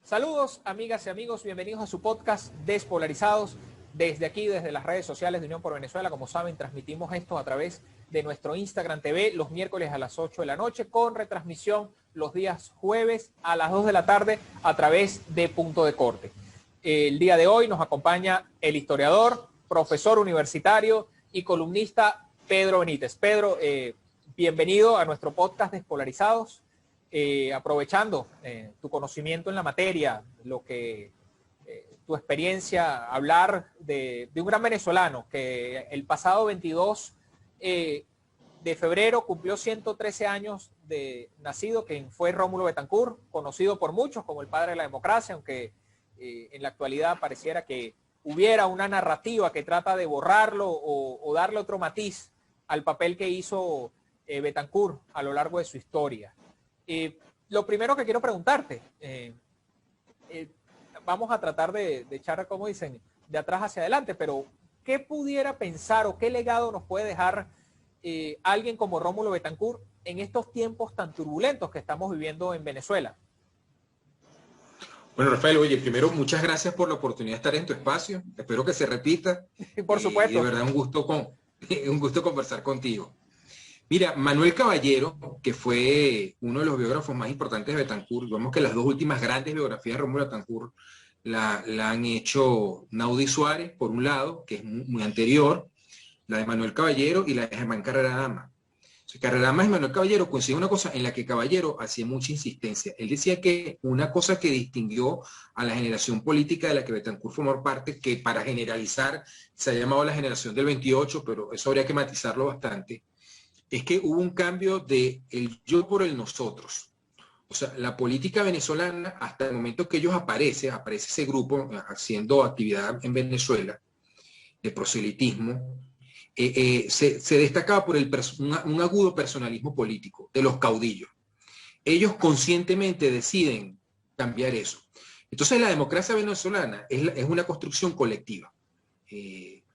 Saludos, amigas y amigos, bienvenidos a su podcast Despolarizados. Desde aquí, desde las redes sociales de Unión por Venezuela, como saben, transmitimos esto a través de nuestro Instagram TV los miércoles a las 8 de la noche, con retransmisión los días jueves a las 2 de la tarde a través de Punto de Corte. El día de hoy nos acompaña el historiador, profesor universitario y columnista Pedro Benítez. Pedro, bienvenido a nuestro podcast Despolarizados. Aprovechando tu conocimiento en la materia, tu experiencia, hablar de un gran venezolano que el pasado 22 de febrero cumplió 113 años de nacido, que fue Rómulo Betancourt, conocido por muchos como el padre de la democracia, aunque en la actualidad pareciera que hubiera una narrativa que trata de borrarlo o darle otro matiz al papel que hizo Betancourt a lo largo de su historia. Lo primero que quiero preguntarte, vamos a tratar de echar, como dicen, de atrás hacia adelante, pero ¿qué pudiera pensar o qué legado nos puede dejar alguien como Rómulo Betancourt en estos tiempos tan turbulentos que estamos viviendo en Venezuela? Bueno, Rafael, oye, primero muchas gracias por la oportunidad de estar en tu espacio. Espero que se repita. Por supuesto. Y de verdad un gusto conversar contigo. Mira, Manuel Caballero, que fue uno de los biógrafos más importantes de Betancourt, vemos que las dos últimas grandes biografías de Rómulo Betancourt la han hecho Naudi Suárez, por un lado, que es muy anterior, la de Manuel Caballero y la de Germán Carrera Dama. Carrera Dama y Manuel Caballero coinciden una cosa en la que Caballero hacía mucha insistencia. Él decía que una cosa que distinguió a la generación política de la que Betancourt formó parte, que para generalizar se ha llamado la generación del 28, pero eso habría que matizarlo bastante, es que hubo un cambio de el yo por el nosotros. O sea, la política venezolana, hasta el momento que ellos aparece ese grupo haciendo actividad en Venezuela, de proselitismo, se destacaba por un agudo personalismo político de los caudillos. Ellos conscientemente deciden cambiar eso. Entonces la democracia venezolana es una construcción colectiva.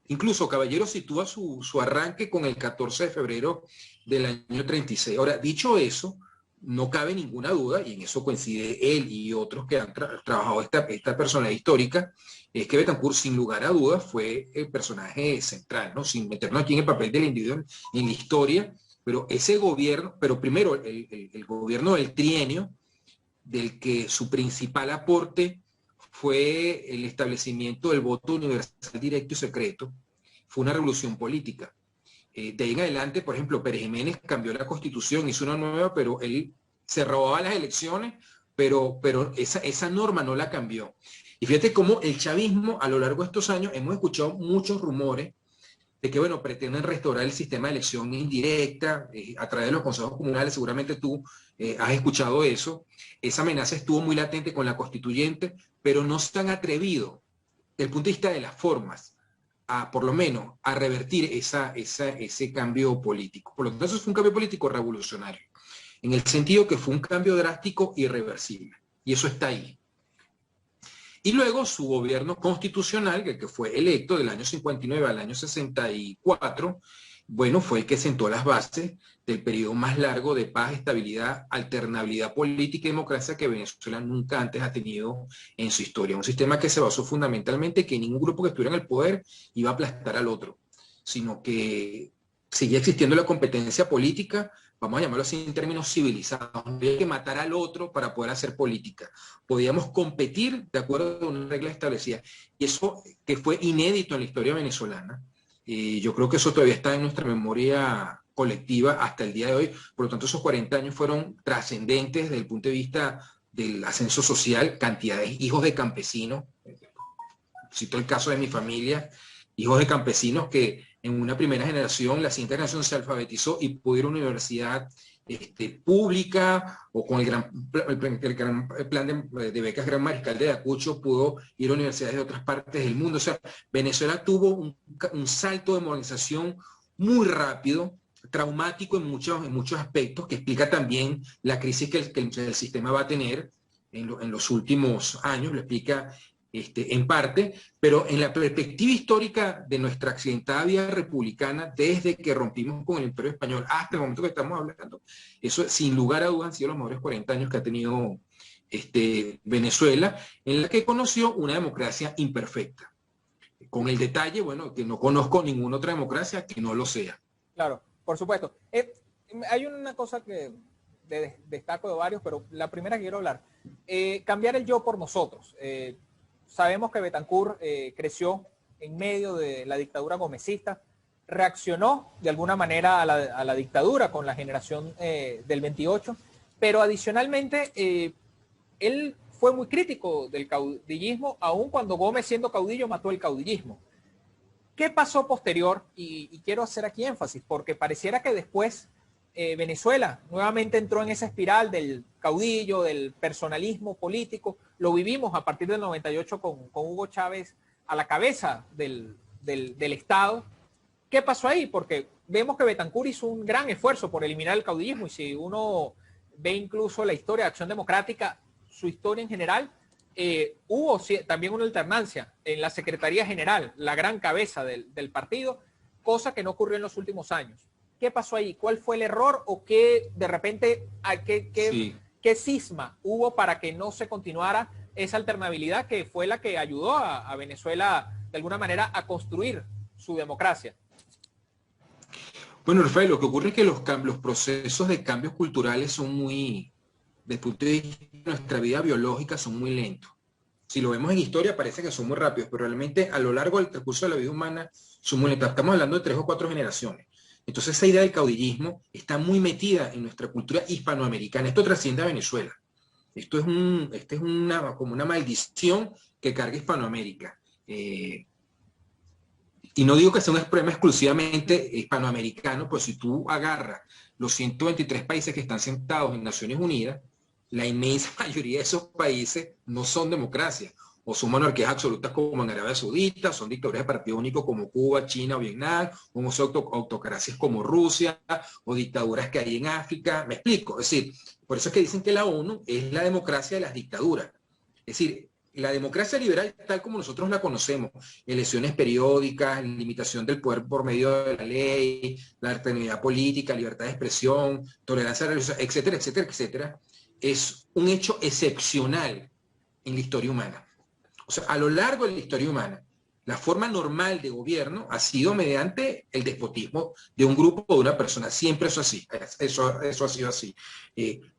Incluso Caballero sitúa su arranque con el 14 de febrero del año 36. Ahora, dicho eso, no cabe ninguna duda, y en eso coincide él y otros que han trabajado esta personalidad histórica, es que Betancourt, sin lugar a dudas, fue el personaje central, ¿no? Sin meternos aquí en el papel del individuo en la historia, pero ese gobierno, pero primero el gobierno del trienio, del que su principal aporte fue el establecimiento del voto universal directo y secreto, fue una revolución política. De ahí en adelante, por ejemplo, Pérez Jiménez cambió la constitución, hizo una nueva, pero él se robaba las elecciones, pero esa norma no la cambió. Y fíjate cómo el chavismo, a lo largo de estos años, hemos escuchado muchos rumores de que, bueno, pretenden restaurar el sistema de elección indirecta a través de los consejos comunales. Seguramente tú has escuchado eso. Esa amenaza estuvo muy latente con la constituyente, pero no se han atrevido, desde el punto de vista de las formas, por lo menos, a revertir ese cambio político. Por lo tanto, eso fue un cambio político revolucionario, en el sentido que fue un cambio drástico e irreversible. Y eso está ahí. Y luego su gobierno constitucional, que fue electo del año 59 al año 64, bueno, fue el que sentó las bases del periodo más largo de paz, estabilidad, alternabilidad política y democracia que Venezuela nunca antes ha tenido en su historia. Un sistema que se basó fundamentalmente que ningún grupo que estuviera en el poder iba a aplastar al otro, sino que seguía existiendo la competencia política, vamos a llamarlo así en términos civilizados. No había que matar al otro para poder hacer política. Podíamos competir de acuerdo a una regla establecida. Y eso que fue inédito en la historia venezolana, yo creo que eso todavía está en nuestra memoria colectiva hasta el día de hoy. Por lo tanto, esos 40 años fueron trascendentes desde el punto de vista del ascenso social, cantidad de hijos de campesinos. Cito el caso de mi familia, hijos de campesinos que en una primera generación, la siguiente generación se alfabetizó y pudo ir a una universidad pública, o con el gran plan de becas Gran Mariscal de Ayacucho pudo ir a universidades de otras partes del mundo. O sea, Venezuela tuvo un salto de modernización muy rápido, traumático en muchos aspectos, que explica también la crisis que el sistema va a tener en los últimos años, lo explica en parte, pero en la perspectiva histórica de nuestra accidentada vida republicana, desde que rompimos con el Imperio Español hasta el momento que estamos hablando, eso sin lugar a dudas han sido los mejores 40 años que ha tenido Venezuela, en la que conoció una democracia imperfecta. Con el detalle, bueno, que no conozco ninguna otra democracia que no lo sea. Claro, por supuesto. Hay una cosa que destaco de varios, pero la primera que quiero hablar. Cambiar el yo por nosotros. Sabemos que Betancur creció en medio de la dictadura gomecista, reaccionó de alguna manera a la dictadura con la generación del 28, pero adicionalmente él fue muy crítico del caudillismo, aun cuando Gómez, siendo caudillo, mató el caudillismo. ¿Qué pasó posterior? Y quiero hacer aquí énfasis, porque pareciera que después Venezuela nuevamente entró en esa espiral del caudillo, del personalismo político. Lo vivimos a partir del 98 con Hugo Chávez a la cabeza del Estado. ¿Qué pasó ahí? Porque vemos que Betancur hizo un gran esfuerzo por eliminar el caudillismo, y si uno ve incluso la historia de Acción Democrática, su historia en general, hubo también una alternancia en la Secretaría General, la gran cabeza del partido, cosa que no ocurrió en los últimos años. ¿Qué pasó ahí? ¿Cuál fue el error o qué de repente, qué cisma hubo para que no se continuara esa alternabilidad que fue la que ayudó a Venezuela de alguna manera a construir su democracia? Bueno, Rafael, lo que ocurre es que los procesos de cambios culturales son muy, desde el punto de vista de nuestra vida biológica, son muy lentos. Si lo vemos en historia parece que son muy rápidos, pero realmente a lo largo del transcurso de la vida humana son muy lentos. Estamos hablando de 3 o 4 generaciones. Entonces esa idea del caudillismo está muy metida en nuestra cultura hispanoamericana. Esto trasciende a Venezuela. Esto es como una maldición que carga Hispanoamérica. Y no digo que sea un problema exclusivamente hispanoamericano, pues si tú agarras los 123 países que están sentados en Naciones Unidas, la inmensa mayoría de esos países no son democracias, o son monarquías absolutas como en Arabia Saudita, son dictaduras de partido único como Cuba, China o Vietnam, o son autocracias como Rusia, o dictaduras que hay en África. Me explico, es decir, por eso es que dicen que la ONU es la democracia de las dictaduras. Es decir, la democracia liberal tal como nosotros la conocemos, elecciones periódicas, limitación del poder por medio de la ley, la alternabilidad política, libertad de expresión, tolerancia religiosa, etcétera, etcétera, etcétera, es un hecho excepcional en la historia humana. O sea, a lo largo de la historia humana, la forma normal de gobierno ha sido mediante el despotismo de un grupo o de una persona. Siempre eso así. Eso ha sido así.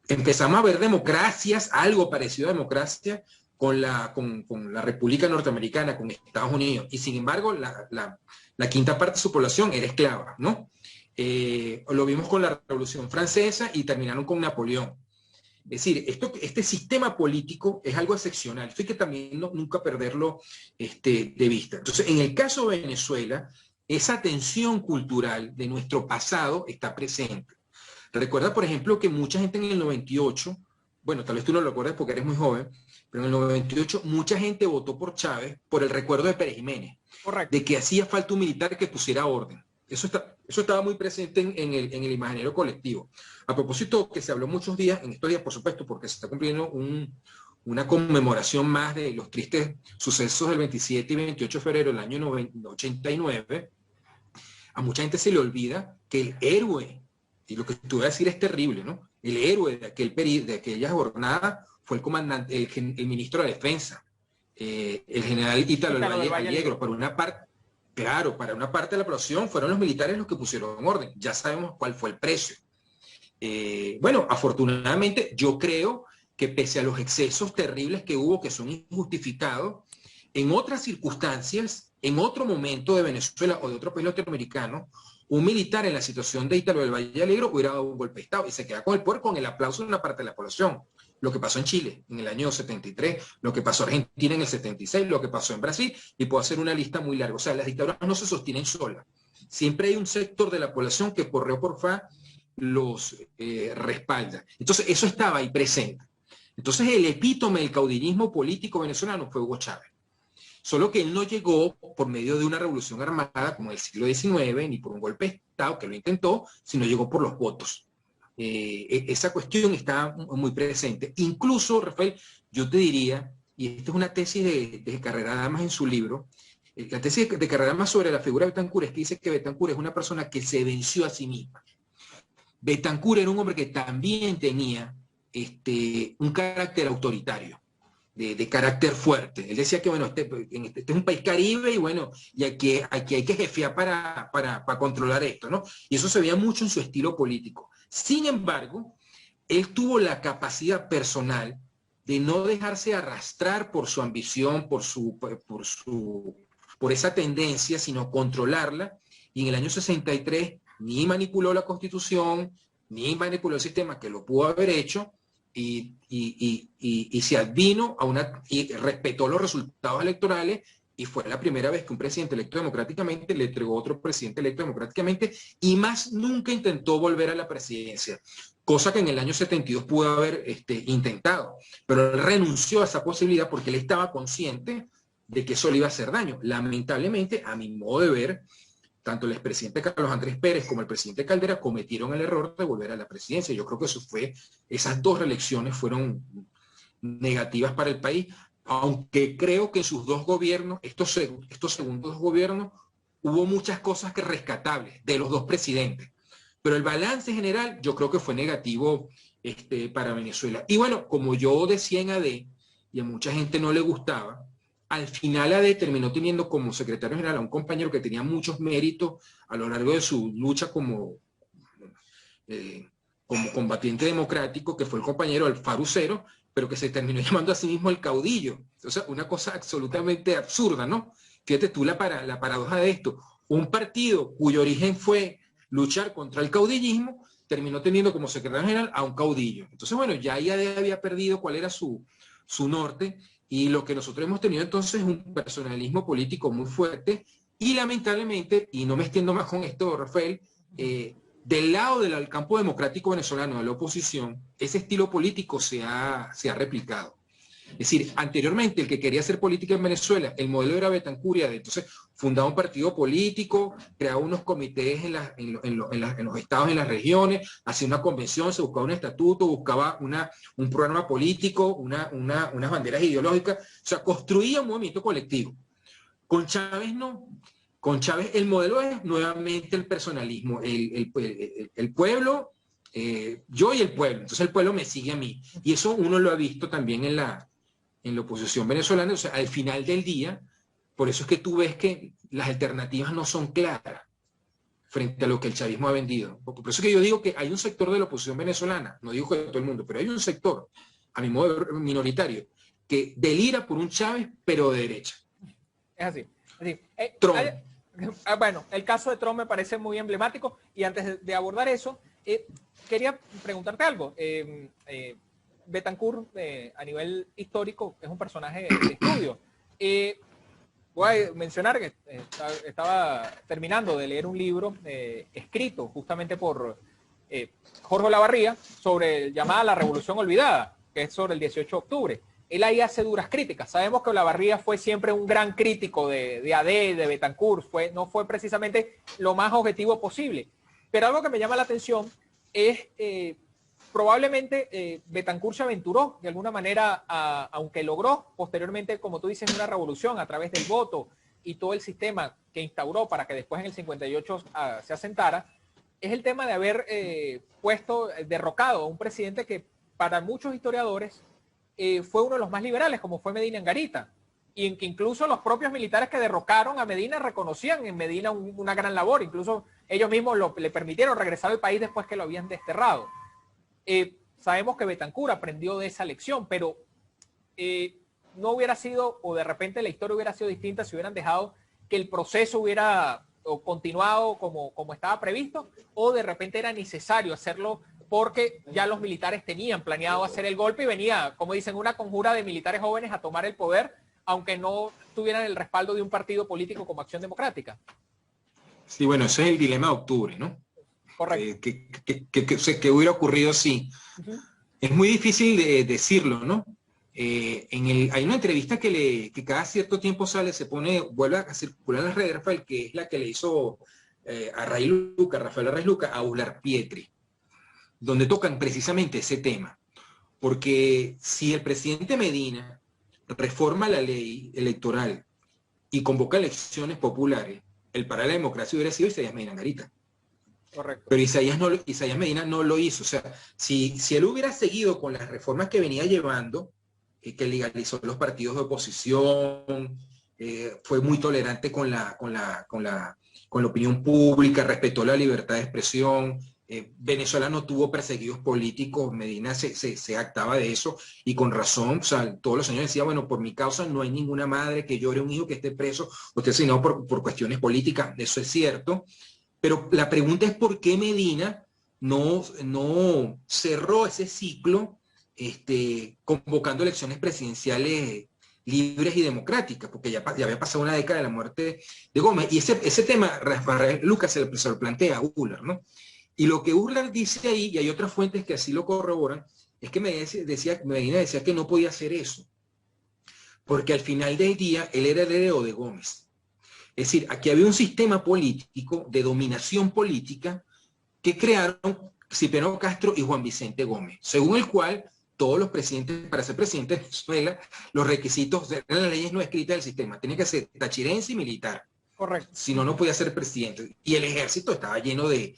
Empezamos a ver democracias, algo parecido a democracia, con la República Norteamericana, con Estados Unidos, y sin embargo la quinta parte de su población era esclava, ¿no? Lo vimos con la Revolución Francesa y terminaron con Napoleón. Es decir, este sistema político es algo excepcional, esto hay que también nunca perderlo de vista. Entonces, en el caso de Venezuela, esa tensión cultural de nuestro pasado está presente. Recuerda, por ejemplo, que mucha gente en el 98, bueno, tal vez tú no lo recuerdes porque eres muy joven, pero en el 98 mucha gente votó por Chávez por el recuerdo de Pérez Jiménez. Correcto. De que hacía falta un militar que pusiera orden. Eso estaba muy presente en el imaginario colectivo. A propósito, que se habló muchos días, en estos días, por supuesto, porque se está cumpliendo una conmemoración más de los tristes sucesos del 27 y 28 de febrero del año 89, a mucha gente se le olvida que el héroe, y lo que te voy a decir es terrible, ¿no? El héroe de aquella jornada fue el comandante, el ministro de la Defensa, el general Ítalo del Valle Allegro. Por una parte, claro, para una parte de la población fueron los militares los que pusieron orden. Ya sabemos cuál fue el precio. Bueno, afortunadamente yo creo que pese a los excesos terribles que hubo, que son injustificados, en otras circunstancias, en otro momento de Venezuela o de otro país latinoamericano, un militar en la situación de Ítalo del Valle Allegro hubiera dado un golpe de Estado y se queda con el poder con el aplauso de una parte de la población. Lo que pasó en Chile en el año 73, lo que pasó en Argentina en el 76, lo que pasó en Brasil, y puedo hacer una lista muy larga. O sea, las dictaduras no se sostienen solas. Siempre hay un sector de la población que por re o por fa los respalda. Entonces, eso estaba ahí presente. Entonces, el epítome del caudillismo político venezolano fue Hugo Chávez. Solo que él no llegó por medio de una revolución armada como en el siglo XIX, ni por un golpe de Estado, que lo intentó, sino llegó por los votos. Esa cuestión está muy presente. Incluso, Rafael, yo te diría, y esta es una tesis de Carrera Damas en su libro, la tesis de Carrera Damas sobre la figura de Betancur es que dice que Betancur es una persona que se venció a sí misma. Betancur era un hombre que también tenía un carácter autoritario, de carácter fuerte. Él decía que, bueno, este es un país caribe y bueno, y aquí hay que jefear para controlar esto, ¿no? Y eso se veía mucho en su estilo político. Sin embargo, él tuvo la capacidad personal de no dejarse arrastrar por su ambición, por esa tendencia, sino controlarla. Y en el año 63 ni manipuló la Constitución, ni manipuló el sistema, que lo pudo haber hecho, y se advino y respetó los resultados electorales, y fue la primera vez que un presidente electo democráticamente le entregó a otro presidente electo democráticamente, y más nunca intentó volver a la presidencia, cosa que en el año 72 pudo haber intentado, pero él renunció a esa posibilidad porque él estaba consciente de que eso le iba a hacer daño. Lamentablemente, a mi modo de ver, tanto el expresidente Carlos Andrés Pérez como el presidente Caldera cometieron el error de volver a la presidencia. Yo creo que esas dos reelecciones fueron negativas para el país, aunque creo que en sus dos gobiernos, estos segundos gobiernos, hubo muchas cosas rescatables de los dos presidentes. Pero el balance general yo creo que fue negativo para Venezuela. Y bueno, como yo decía en AD, y a mucha gente no le gustaba, al final AD terminó teniendo como secretario general a un compañero que tenía muchos méritos a lo largo de su lucha como combatiente democrático, que fue el compañero Alfaro Cero, pero que se terminó llamando a sí mismo el caudillo. O sea, una cosa absolutamente absurda, ¿no? Fíjate tú la paradoja de esto. Un partido cuyo origen fue luchar contra el caudillismo, terminó teniendo como secretario general a un caudillo. Entonces, bueno, ya AD había perdido cuál era su norte, y lo que nosotros hemos tenido entonces es un personalismo político muy fuerte, y lamentablemente, y no me extiendo más con esto, Rafael, del lado del campo democrático venezolano, de la oposición, ese estilo político se ha replicado. Es decir, anteriormente el que quería hacer política en Venezuela, el modelo era Betancur, entonces fundaba un partido político, creaba unos comités en los estados, en las regiones, hacía una convención, se buscaba un estatuto, buscaba un programa político, unas banderas ideológicas, o sea, construía un movimiento colectivo. Con Chávez no. Con Chávez el modelo es nuevamente el personalismo, el pueblo, yo y el pueblo, entonces el pueblo me sigue a mí. Y eso uno lo ha visto también en la oposición venezolana. O sea, al final del día, por eso es que tú ves que las alternativas no son claras frente a lo que el chavismo ha vendido. Por eso es que yo digo que hay un sector de la oposición venezolana, no digo que todo el mundo, pero hay un sector, a mi modo de ver, minoritario, que delira por un Chávez, pero de derecha. Es así. Trump. Bueno, el caso de Trump me parece muy emblemático, y antes de abordar eso, quería preguntarte algo. Betancur, a nivel histórico, es un personaje de estudio. Voy a mencionar que estaba terminando de leer un libro escrito justamente por Jorge Olavarría sobre llamada La Revolución Olvidada, que es sobre el 18 de octubre. Él ahí hace duras críticas. Sabemos que Olavarría fue siempre un gran crítico de AD, de Betancur, no fue precisamente lo más objetivo posible. Pero algo que me llama la atención es probablemente Betancur se aventuró de alguna manera, aunque logró posteriormente, como tú dices, una revolución a través del voto y todo el sistema que instauró para que después en el 58 se asentara, es el tema de haber derrocado a un presidente que para muchos historiadores fue uno de los más liberales, como fue Medina Angarita, y en que incluso los propios militares que derrocaron a Medina reconocían en Medina una gran labor, incluso ellos mismos le permitieron regresar al país después que lo habían desterrado. Sabemos que Betancur aprendió de esa lección, pero no hubiera sido, o de repente la historia hubiera sido distinta si hubieran dejado que el proceso hubiera continuado como estaba previsto, o de repente era necesario hacerlo porque ya los militares tenían planeado hacer el golpe y venía, como dicen, una conjura de militares jóvenes a tomar el poder, aunque no tuvieran el respaldo de un partido político como Acción Democrática. Sí, bueno, ese es el dilema de octubre, ¿no? Correcto. Que hubiera ocurrido así. Es muy difícil de decirlo, ¿no? Hay una entrevista que cada cierto tiempo vuelve a circular en las redes, Rafael, que es la que le hizo Rafael Arraiz Luca a Ular Pietri, donde tocan precisamente ese tema. Porque si el presidente Medina reforma la ley electoral y convoca elecciones populares, el para la democracia hubiera sido Isaías Medina Angarita. Correcto. Pero Isaías Medina no lo hizo. O sea, si él hubiera seguido con las reformas que venía llevando, que legalizó los partidos de oposición, fue muy tolerante con la opinión pública, respetó la libertad de expresión. Venezuela no tuvo perseguidos políticos, Medina se actaba de eso, y con razón. O sea, todos los señores decían, bueno, por mi causa no hay ninguna madre que llore un hijo que esté preso o esté asesinado por cuestiones políticas. Eso es cierto. Pero la pregunta es por qué Medina no cerró ese ciclo convocando elecciones presidenciales libres y democráticas, porque ya había pasado una década de la muerte de Gómez. Y ese tema, Lucas se lo plantea a Uller, ¿no? Y lo que Uller dice ahí, y hay otras fuentes que así lo corroboran, es que Medina decía que no podía hacer eso, porque al final del día él era heredero de Gómez. Es decir, aquí había un sistema político de dominación política que crearon Cipriano Castro y Juan Vicente Gómez, según el cual todos los presidentes, para ser presidente de Venezuela, los requisitos eran las leyes no escritas del sistema, tenía que ser tachirense y militar. Correcto. Si no, no podía ser presidente. Y el ejército estaba lleno de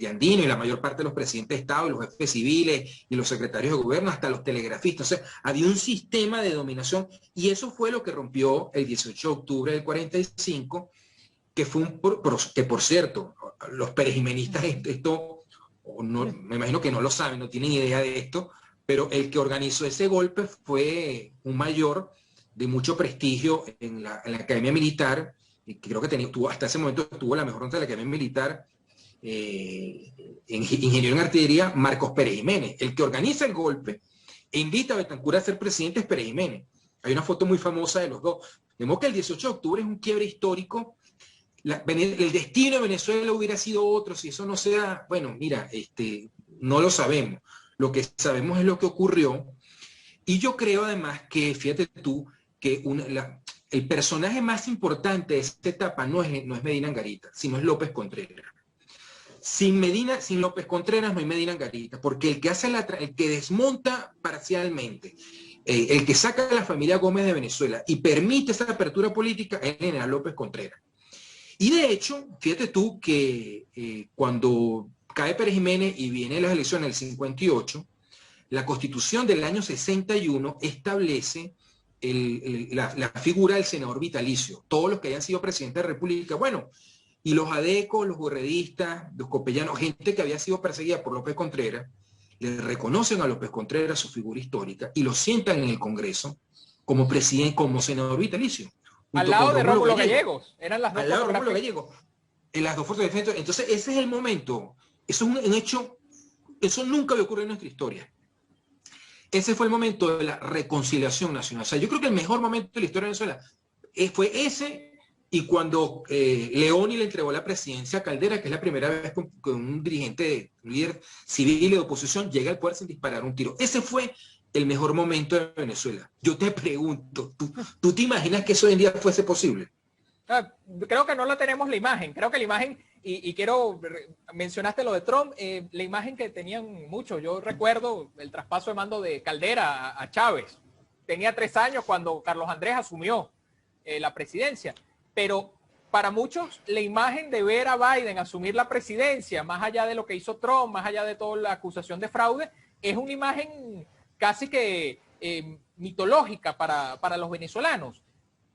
andino, y la mayor parte de los presidentes de Estado, y los jefes civiles, y los secretarios de gobierno, hasta los telegrafistas. O sea, había un sistema de dominación, y eso fue lo que rompió el 18 de octubre del 45, que fue que por cierto, los perejimenistas me imagino que no lo saben, no tienen idea de esto, pero el que organizó ese golpe fue un mayor de mucho prestigio en la Academia Militar, y creo que hasta ese momento tuvo la mejor nota de la Academia Militar, ingeniero en artillería, Marcos Pérez Jiménez. El que organiza el golpe e invita a Betancur a ser presidente es Pérez Jiménez. Hay una foto muy famosa de los dos. Vemos que el 18 de octubre es un quiebre histórico. El destino de Venezuela hubiera sido otro si eso no se da. Bueno, mira, no lo sabemos. Lo que sabemos es lo que ocurrió. Y yo creo además que, fíjate tú, que el personaje más importante de esta etapa no es Medina Angarita, sino es López Contreras. Sin López Contreras no hay Medina Angarita, porque el que desmonta parcialmente, el que saca a la familia Gómez de Venezuela y permite esa apertura política es el general López Contreras. Y de hecho, fíjate tú que cuando cae Pérez Jiménez y vienen las elecciones del 58, la Constitución del año 61 establece la figura del senador vitalicio, todos los que hayan sido presidentes de la República. Bueno, y los adecos, los guerreristas, los copellanos, gente que había sido perseguida por López Contreras, le reconocen a López Contreras su figura histórica y lo sientan en el Congreso como presidente, como senador vitalicio. Al lado de Rómulo Gallegos. Eran las dos al lado de Rómulo Gallegos. En las dos fuerzas de defensa. Entonces, ese es el momento. Eso es un hecho, eso nunca había ocurrido en nuestra historia. Ese fue el momento de la reconciliación nacional. O sea, yo creo que el mejor momento de la historia de Venezuela fue ese, y cuando Leoni le entregó la presidencia a Caldera, que es la primera vez que un dirigente, un líder civil y de oposición llega al poder sin disparar un tiro. Ese fue el mejor momento de Venezuela. Yo te pregunto, ¿tú te imaginas que eso hoy en día fuese posible? Creo que no la tenemos la imagen. Creo que la imagen, y mencionaste lo de Trump, la imagen que tenían muchos. Yo recuerdo el traspaso de mando de Caldera a Chávez. Tenía 3 años cuando Carlos Andrés asumió la presidencia. Pero para muchos, la imagen de ver a Biden asumir la presidencia, más allá de lo que hizo Trump, más allá de toda la acusación de fraude, es una imagen casi que mitológica para los venezolanos.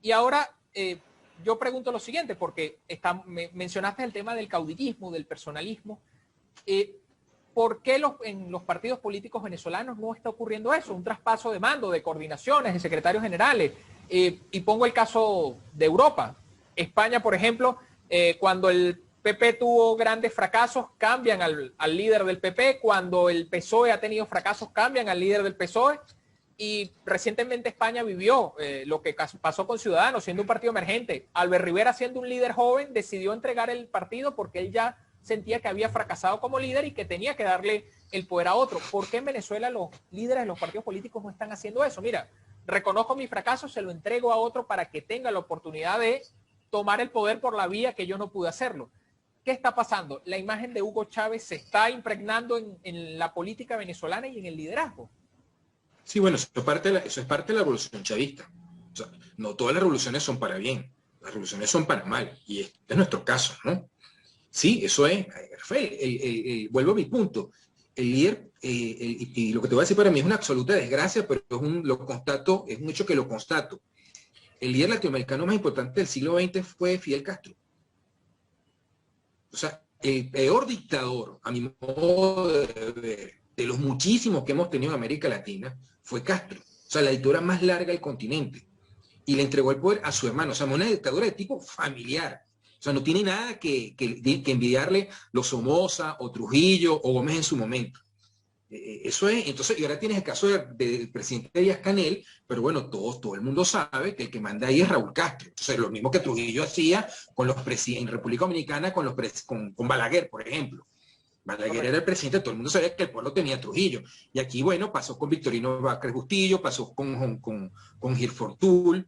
Y ahora yo pregunto lo siguiente, porque mencionaste el tema del caudillismo, del personalismo. ¿Por qué en los partidos políticos venezolanos no está ocurriendo eso? Un traspaso de mando, de coordinaciones, de secretarios generales. Y pongo el caso de Europa. España, por ejemplo, cuando el PP tuvo grandes fracasos, cambian al líder del PP. Cuando el PSOE ha tenido fracasos, cambian al líder del PSOE. Y recientemente España vivió lo que pasó con Ciudadanos, siendo un partido emergente. Albert Rivera, siendo un líder joven, decidió entregar el partido porque él ya sentía que había fracasado como líder y que tenía que darle el poder a otro. ¿Por qué en Venezuela los líderes de los partidos políticos no están haciendo eso? Mira, reconozco mi fracaso, se lo entrego a otro para que tenga la oportunidad de tomar el poder por la vía que yo no pude hacerlo. ¿Qué está pasando? La imagen de Hugo Chávez se está impregnando en la política venezolana y en el liderazgo. Sí, bueno, eso es parte de la revolución chavista. O sea, no todas las revoluciones son para bien, las revoluciones son para mal, y este es nuestro caso, ¿no? Sí, eso es, Rafael, vuelvo a mi punto. El líder, y lo que te voy a decir para mí es una absoluta desgracia, pero lo constato, es un hecho que lo constato. El líder latinoamericano más importante del siglo XX fue Fidel Castro. O sea, el peor dictador, a mi modo de ver, de los muchísimos que hemos tenido en América Latina, fue Castro. O sea, la dictadura más larga del continente. Y le entregó el poder a su hermano. O sea, una dictadura de tipo familiar. O sea, no tiene nada que envidiarle los Somoza o Trujillo o Gómez en su momento. Eso es, entonces, y ahora tienes el caso del presidente Díaz-Canel, pero bueno, todo el mundo sabe que el que manda ahí es Raúl Castro. Entonces, lo mismo que Trujillo hacía con los presidentes en República Dominicana, con Balaguer, por ejemplo. Balaguer Correcto. era el presidente, todo el mundo sabía que el pueblo tenía Trujillo. Y aquí, bueno, pasó con Victorino Vázquez Bustillo, pasó con Gil Fortul,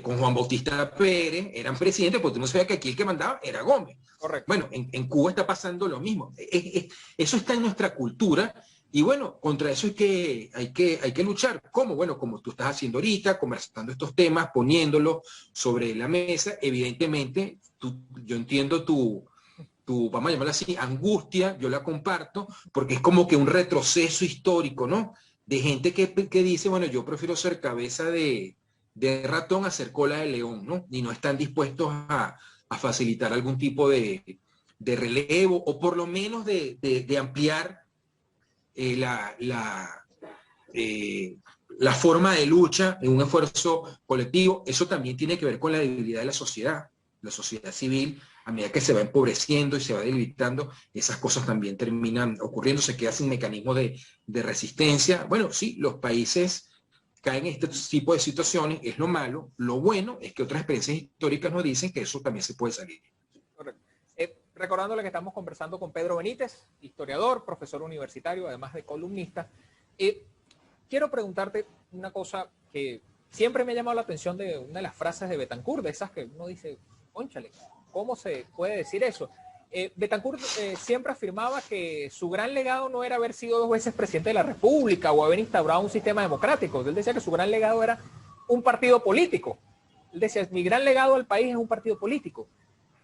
con Juan Bautista Pérez, eran presidentes, porque uno sabía que aquí el que mandaba era Gómez. Correcto. Bueno, en Cuba está pasando lo mismo. Eso está en nuestra cultura y bueno, contra eso es que hay que luchar. ¿Cómo? Bueno, como tú estás haciendo ahorita, conversando estos temas, poniéndolos sobre la mesa. Evidentemente, yo entiendo vamos a llamarlo así, angustia, yo la comparto, porque es como que un retroceso histórico, ¿no? De gente que dice, bueno, yo prefiero ser cabeza de ratón a ser cola de león, ¿no? Y no están dispuestos a facilitar algún tipo de relevo o por lo menos de ampliar la forma de lucha en un esfuerzo colectivo. Eso también tiene que ver con la debilidad de la sociedad civil. A medida que se va empobreciendo y se va debilitando, esas cosas también terminan ocurriendo, se queda sin mecanismo de resistencia. Bueno, sí, los países caen en este tipo de situaciones, es lo malo. Lo bueno es que otras experiencias históricas nos dicen que eso también se puede salir. Correcto. Recordándole que estamos conversando con Pedro Benítez, historiador, profesor universitario, además de columnista. Quiero preguntarte una cosa que siempre me ha llamado la atención de una de las frases de Betancourt, de esas que uno dice, cónchale, ¿cómo se puede decir eso? Betancourt siempre afirmaba que su gran legado no era haber sido 2 veces presidente de la República o haber instaurado un sistema democrático. Él decía que su gran legado era un partido político. Él decía, mi gran legado al país es un partido político.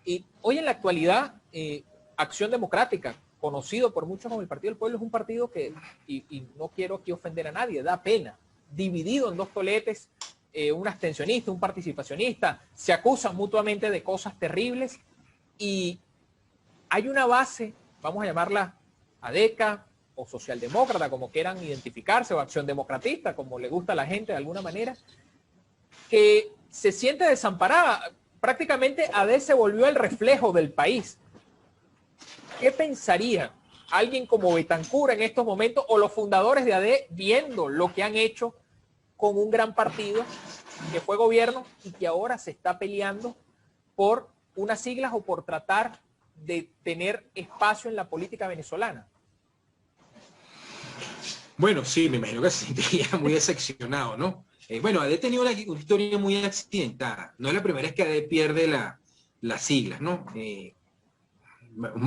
Y hoy en la actualidad, Acción Democrática, conocido por muchos como el Partido del Pueblo, es un partido que, y no quiero aquí ofender a nadie, da pena, dividido en 2 toletes, un abstencionista, un participacionista, se acusan mutuamente de cosas terribles y hay una base, vamos a llamarla ADECA o socialdemócrata, como quieran identificarse, o acción democratista, como le gusta a la gente de alguna manera, que se siente desamparada. Prácticamente AD se volvió el reflejo del país. ¿Qué pensaría alguien como Betancourt en estos momentos o los fundadores de AD viendo lo que han hecho con un gran partido que fue gobierno y que ahora se está peleando por unas siglas o por tratar de tener espacio en la política venezolana? Bueno, sí, me imagino que se sentiría muy decepcionado, ¿no? Bueno, AD ha tenido una historia muy accidentada. No es la primera vez que AD pierde las siglas, ¿no?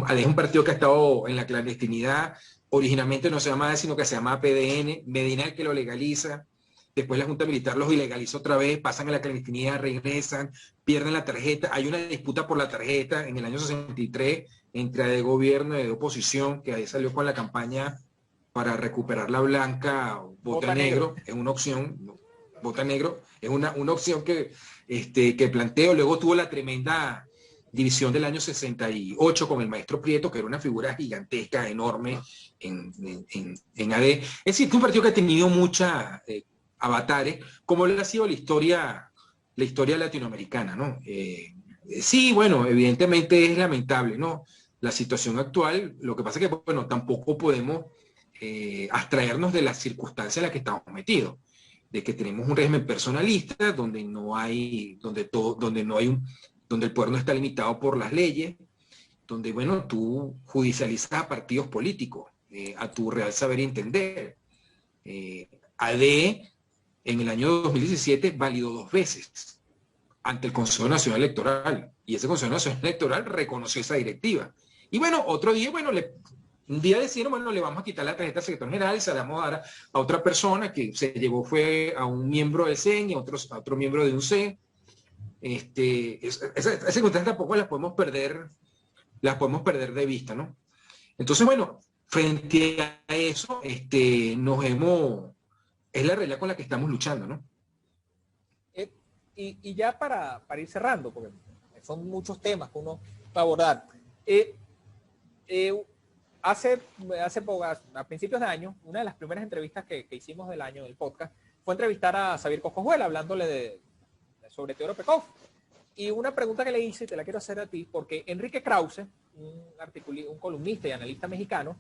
AD es un partido que ha estado en la clandestinidad. Originalmente no se llama AD, sino que se llama PDN. Medina el que lo legaliza. Después la Junta Militar los ilegaliza otra vez, pasan a la clandestinidad, regresan, pierden la tarjeta. Hay una disputa por la tarjeta en el año 63 entre AD gobierno y AD oposición, que ahí salió con la campaña para recuperar la blanca, vota negro, es una opción, vota negro, es una opción que planteo. Luego tuvo la tremenda división del año 68 con el maestro Prieto, que era una figura gigantesca, enorme en AD. Es decir, un partido que ha tenido mucha avatares, como le ha sido la historia latinoamericana, ¿no? Sí, bueno, evidentemente es lamentable, ¿no? La situación actual, lo que pasa es que, bueno, tampoco podemos abstraernos de las circunstancias en las que estamos metidos, de que tenemos un régimen personalista donde no hay, donde el poder no está limitado por las leyes, donde, bueno, tú judicializas a partidos políticos, a tu real saber y entender. AD en el año 2017 validó 2 veces ante el Consejo Nacional Electoral, y ese Consejo Nacional Electoral reconoció esa directiva. Y bueno, otro día, bueno, un día decidieron, bueno, le vamos a quitar la tarjeta al secretario general y se la vamos a dar a otra persona que se llevó, fue a un miembro del CEN y a otro miembro de un CEN. Esas circunstancias tampoco las podemos perder las podemos perder de vista, ¿no? Entonces, bueno, frente a eso, es la realidad con la que estamos luchando, ¿no? Y ya para ir cerrando, porque son muchos temas que uno va a abordar. A principios de año, una de las primeras entrevistas que hicimos del año del podcast fue entrevistar a Xavier Coscojuela, hablándole sobre Teodoro Pekov. Y una pregunta que le hice, te la quiero hacer a ti, porque Enrique Krause, un columnista y analista mexicano,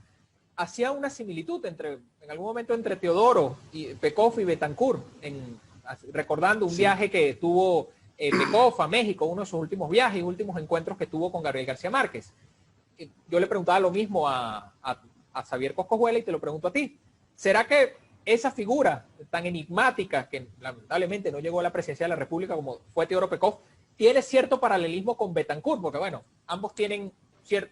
hacía una similitud en algún momento entre Teodoro y Pekov y Betancourt, recordando un viaje que tuvo Pekov a México, uno de sus últimos viajes y últimos encuentros que tuvo con Gabriel García Márquez. Yo le preguntaba lo mismo a Xavier Coscojuela y te lo pregunto a ti. ¿Será que esa figura tan enigmática, que lamentablemente no llegó a la presidencia de la República como fue Teodoro Pekov, tiene cierto paralelismo con Betancourt? Porque bueno, ambos tienen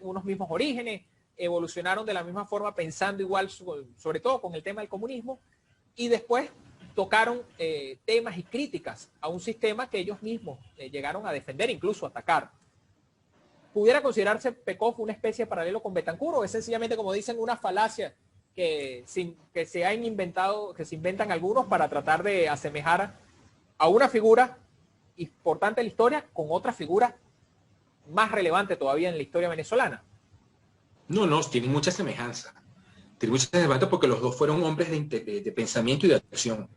unos mismos orígenes, evolucionaron de la misma forma pensando igual, sobre todo con el tema del comunismo, y después tocaron temas y críticas a un sistema que ellos mismos llegaron a defender, incluso a atacar. ¿Pudiera considerarse Pekov una especie de paralelo con Betancourt, o es sencillamente, como dicen, una falacia que se han inventado, que se inventan algunos para tratar de asemejar a una figura importante en la historia con otra figura más relevante todavía en la historia venezolana? No, tienen mucha semejanza. Tienen mucha semejanza porque los dos fueron hombres de pensamiento y de acción.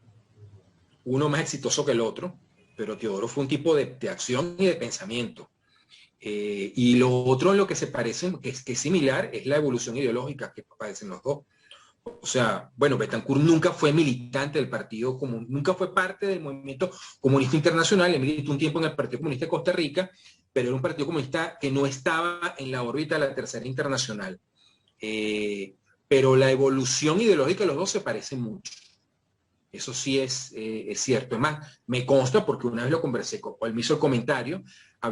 Uno más exitoso que el otro, pero Teodoro fue un tipo de acción y de pensamiento. Y lo otro en lo que se parecen, que es similar, es la evolución ideológica que padecen los dos. O sea, bueno, Betancourt nunca fue militante del Partido Comunista, nunca fue parte del movimiento comunista internacional, él militó un tiempo en el Partido Comunista de Costa Rica, pero era un partido comunista que no estaba en la órbita de la Tercera Internacional. Pero la evolución ideológica de los dos se parecen mucho. Eso sí es cierto. Además, me consta porque una vez lo conversé con él, me hizo el comentario, a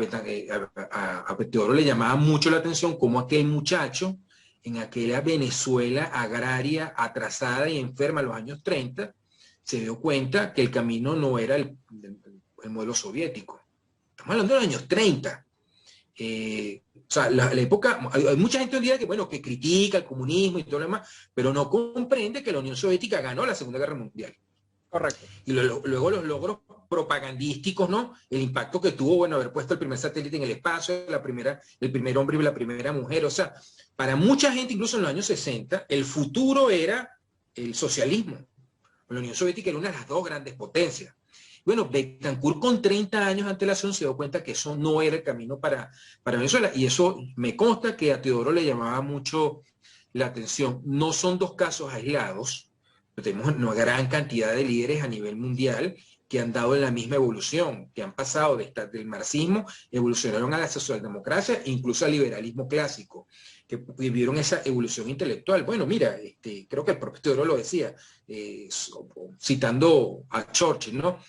Teodoro le llamaba mucho la atención cómo aquel muchacho en aquella Venezuela agraria, atrasada y enferma en los años 30, se dio cuenta que el camino no era el modelo soviético. Estamos hablando de los años 30. O sea, la época, hay mucha gente hoy en día que, bueno, que critica el comunismo y todo lo demás, pero no comprende que la Unión Soviética ganó la Segunda Guerra Mundial. Correcto. Y luego los logros propagandísticos, ¿no? El impacto que tuvo, bueno, haber puesto el primer satélite en el espacio, el primer hombre y la primera mujer. O sea, para mucha gente, incluso en los años 60, el futuro era el socialismo. La Unión Soviética era una de las dos grandes potencias. Bueno, Betancourt con 30 años ante la acción se dio cuenta que eso no era el camino para Venezuela. Y eso me consta que a Teodoro le llamaba mucho la atención. No son dos casos aislados. Tenemos una gran cantidad de líderes a nivel mundial que han dado en la misma evolución, que han pasado del marxismo, evolucionaron a la socialdemocracia e incluso al liberalismo clásico, que vivieron esa evolución intelectual. Bueno, mira, creo que el propio Teodoro lo decía, citando a Churchill, ¿no?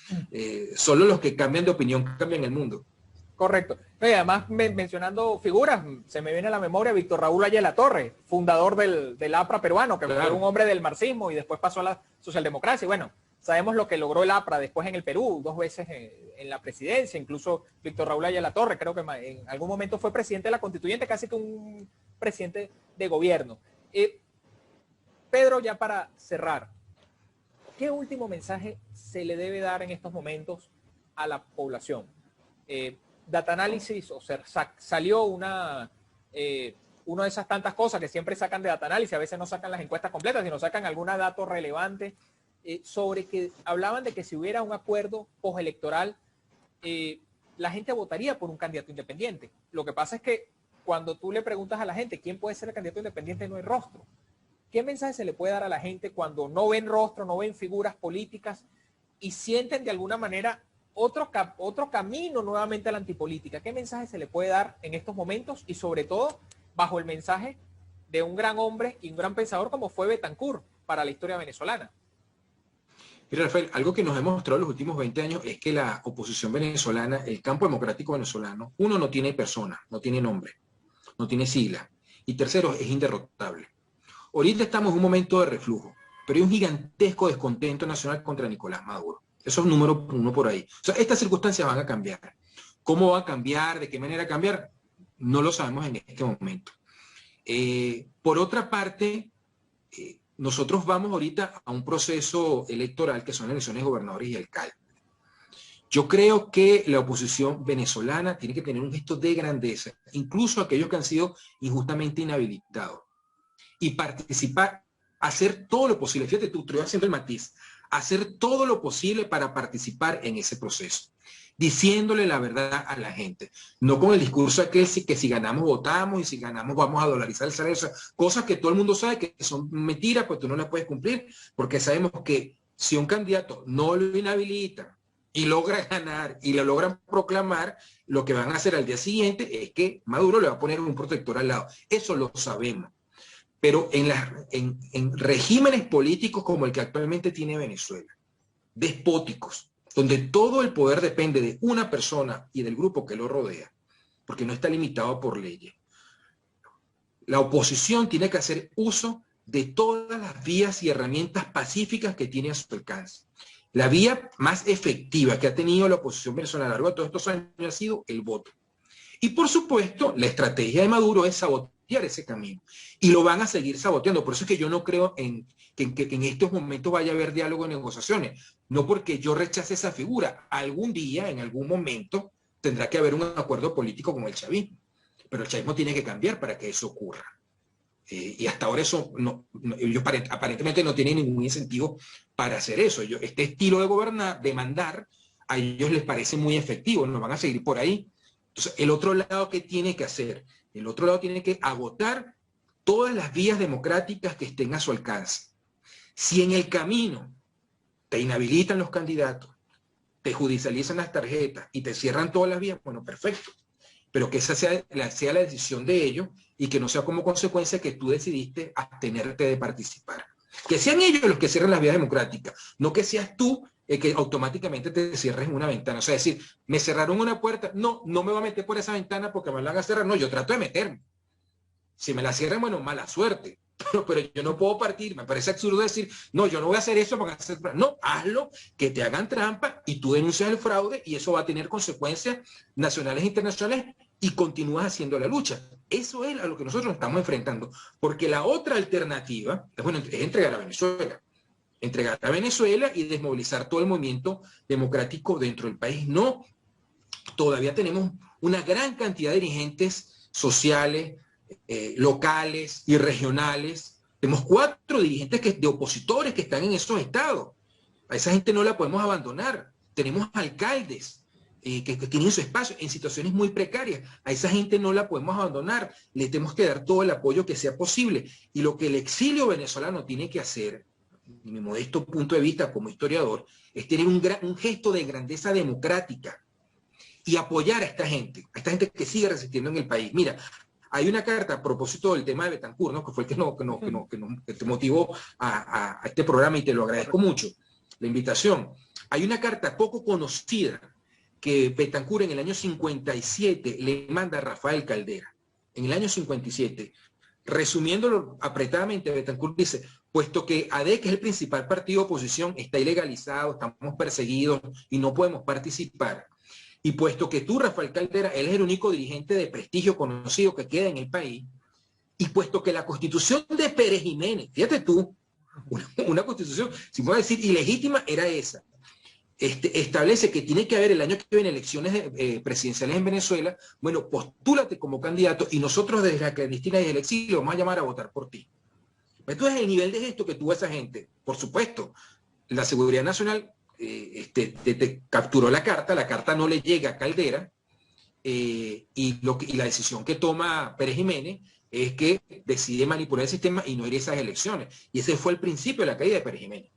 Solo los que cambian de opinión cambian el mundo. Correcto. Y además, mencionando figuras, se me viene a la memoria Víctor Raúl Ayala Torre, fundador del APRA peruano, que fue un hombre del marxismo y después pasó a la socialdemocracia. Y bueno, sabemos lo que logró el APRA después en el Perú, 2 veces en la presidencia. Incluso Víctor Raúl Ayala Torre, creo que en algún momento fue presidente de la Constituyente, casi que un presidente de gobierno. Pedro, ya para cerrar, ¿qué último mensaje se le debe dar en estos momentos a la población? Data Analysis, o sea, salió una de esas tantas cosas que siempre sacan de Data Analysis, a veces no sacan las encuestas completas, sino sacan alguna dato relevante sobre que hablaban de que si hubiera un acuerdo postelectoral, la gente votaría por un candidato independiente. Lo que pasa es que cuando tú le preguntas a la gente quién puede ser el candidato independiente, no hay rostro. ¿Qué mensaje se le puede dar a la gente cuando no ven rostro, no ven figuras políticas y sienten de alguna manera otro camino nuevamente a la antipolítica? ¿Qué mensaje se le puede dar en estos momentos y sobre todo bajo el mensaje de un gran hombre y un gran pensador como fue Betancourt para la historia venezolana? Mira, Rafael, algo que nos ha demostrado en los últimos 20 años es que la oposición venezolana, el campo democrático venezolano, uno, no tiene persona, no tiene nombre, no tiene sigla, y tercero, es inderrotable. Ahorita estamos en un momento de reflujo, pero hay un gigantesco descontento nacional contra Nicolás Maduro. Eso es número 1 por ahí. O sea, estas circunstancias van a cambiar. ¿Cómo va a cambiar? ¿De qué manera cambiar? no lo sabemos en este momento. Por otra parte, nosotros vamos ahorita a un proceso electoral que son elecciones de gobernadores y alcaldes. Yo creo que la oposición venezolana tiene que tener un gesto de grandeza, incluso aquellos que han sido injustamente inhabilitados, y participar, hacer todo lo posible. Fíjate tú, estoy haciendo el matiz, hacer todo lo posible para participar en ese proceso, diciéndole la verdad a la gente, no con el discurso aquel que si ganamos votamos y si ganamos vamos a dolarizar el salario, o sea, cosas que todo el mundo sabe que son mentiras, pues tú no las puedes cumplir, porque sabemos que si un candidato no lo inhabilita y logra ganar y lo logran proclamar, lo que van a hacer al día siguiente es que Maduro le va a poner un protector al lado. Eso lo sabemos. Pero en regímenes políticos como el que actualmente tiene Venezuela, despóticos, donde todo el poder depende de una persona y del grupo que lo rodea, porque no está limitado por leyes, la oposición tiene que hacer uso de todas las vías y herramientas pacíficas que tiene a su alcance. La vía más efectiva que ha tenido la oposición venezolana a lo largo de todos estos años ha sido el voto. Y por supuesto, la estrategia de Maduro es sabotear ese camino. Y lo van a seguir saboteando. Por eso es que yo no creo que en estos momentos vaya a haber diálogo y negociaciones. No porque yo rechace esa figura. Algún día, en algún momento, tendrá que haber un acuerdo político con el chavismo. Pero el chavismo tiene que cambiar para que eso ocurra. Y hasta ahora eso ellos aparentemente no tienen ningún incentivo para hacer eso. Este estilo de gobernar, de mandar, a ellos les parece muy efectivo, no van a seguir por ahí. Entonces, el otro lado, ¿qué tiene que hacer? El otro lado tiene que agotar todas las vías democráticas que estén a su alcance. Si en el camino te inhabilitan los candidatos, te judicializan las tarjetas y te cierran todas las vías, bueno, perfecto. Pero que esa sea la decisión de ellos y que no sea como consecuencia que tú decidiste abstenerte de participar. Que sean ellos los que cierren las vías democráticas, no que seas tú que automáticamente te cierres en una ventana. O sea, decir, me cerraron una puerta, no me voy a meter por esa ventana porque me la van a cerrar. No, yo trato de meterme. Si me la cierran, bueno, mala suerte. Pero yo no puedo partir. Me parece absurdo decir, no, yo no voy a hacer eso para hacer... No, hazlo, que te hagan trampa y tú denuncias el fraude y eso va a tener consecuencias nacionales e internacionales y continúas haciendo la lucha. Eso es a lo que nosotros nos estamos enfrentando. Porque la otra alternativa, bueno, es entregar a Venezuela. Entregar a Venezuela y desmovilizar todo el movimiento democrático dentro del país. No, todavía tenemos una gran cantidad de dirigentes sociales, locales y regionales. Tenemos 4 dirigentes de opositores que están en esos estados. A esa gente no la podemos abandonar. Tenemos alcaldes que tienen su espacio en situaciones muy precarias. A esa gente no la podemos abandonar. Le tenemos que dar todo el apoyo que sea posible. Y lo que el exilio venezolano tiene que hacer, en mi modesto punto de vista como historiador, es tener un gesto de grandeza democrática y apoyar a esta gente que sigue resistiendo en el país. Mira, hay una carta a propósito del tema de Betancur, ¿no? Que fue el que te motivó a este programa y te lo agradezco mucho, la invitación. Hay una carta poco conocida que Betancur en el año 57 le manda a Rafael Caldera. En el año 57, resumiéndolo apretadamente, Betancur dice, puesto que AD, que es el principal partido de oposición, está ilegalizado, estamos perseguidos y no podemos participar, y puesto que tú, Rafael Caldera, él es el único dirigente de prestigio conocido que queda en el país, y puesto que la constitución de Pérez Jiménez, fíjate tú, una constitución, si puedo decir ilegítima, era esa, establece que tiene que haber el año que viene elecciones presidenciales en Venezuela, bueno, postúlate como candidato y nosotros desde la clandestina y desde el exilio vamos a llamar a votar por ti. Entonces el nivel de gesto que tuvo esa gente, por supuesto, la Seguridad Nacional te capturó la carta no le llega a Caldera, y la decisión que toma Pérez Jiménez es que decide manipular el sistema y no ir a esas elecciones. Y ese fue el principio de la caída de Pérez Jiménez.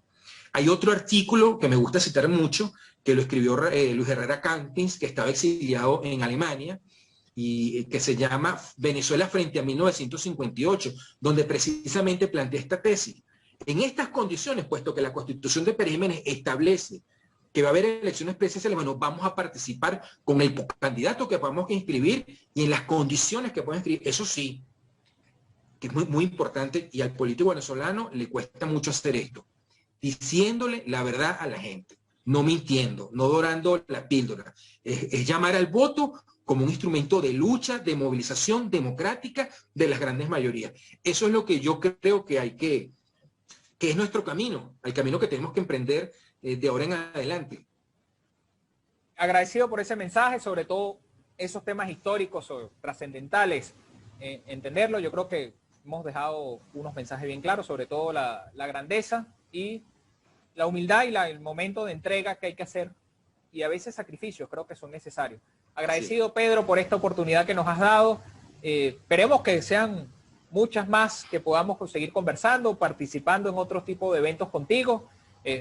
Hay otro artículo que me gusta citar mucho, que lo escribió Luis Herrera Campins, que estaba exiliado en Alemania, y que se llama Venezuela frente a 1958, donde precisamente plantea esta tesis. En estas condiciones, puesto que la Constitución de Pérez Jiménez establece que va a haber elecciones presidenciales, bueno, vamos a participar con el candidato que podamos inscribir y en las condiciones que podemos inscribir. Eso sí, que es muy, muy importante, y al político venezolano le cuesta mucho hacer esto, diciéndole la verdad a la gente, no mintiendo, no dorando la píldora. Es llamar al voto como un instrumento de lucha, de movilización democrática de las grandes mayorías. Eso es lo que yo creo que es nuestro camino, el camino que tenemos que emprender de ahora en adelante. Agradecido por ese mensaje, sobre todo esos temas históricos o trascendentales, entenderlo. Yo creo que hemos dejado unos mensajes bien claros, sobre todo la grandeza y la humildad y el momento de entrega que hay que hacer, y a veces sacrificios creo que son necesarios. Agradecido, sí, Pedro, por esta oportunidad que nos has dado. Esperemos que sean muchas más, que podamos seguir conversando, participando en otros tipos de eventos contigo,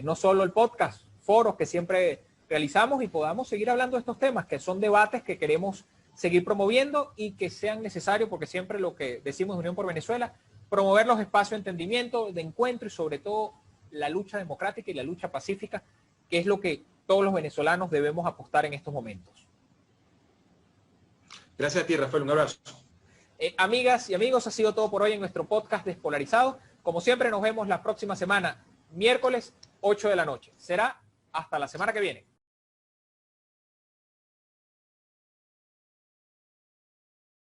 no solo el podcast, foros que siempre realizamos, y podamos seguir hablando de estos temas, que son debates que queremos seguir promoviendo y que sean necesarios, porque siempre lo que decimos de Unión por Venezuela, promover los espacios de entendimiento, de encuentro y sobre todo la lucha democrática y la lucha pacífica, que es lo que todos los venezolanos debemos apostar en estos momentos. Gracias a ti, Rafael. Un abrazo. Amigas y amigos, ha sido todo por hoy en nuestro podcast Despolarizado. Como siempre, nos vemos la próxima semana, miércoles 8 de la noche. Será hasta la semana que viene.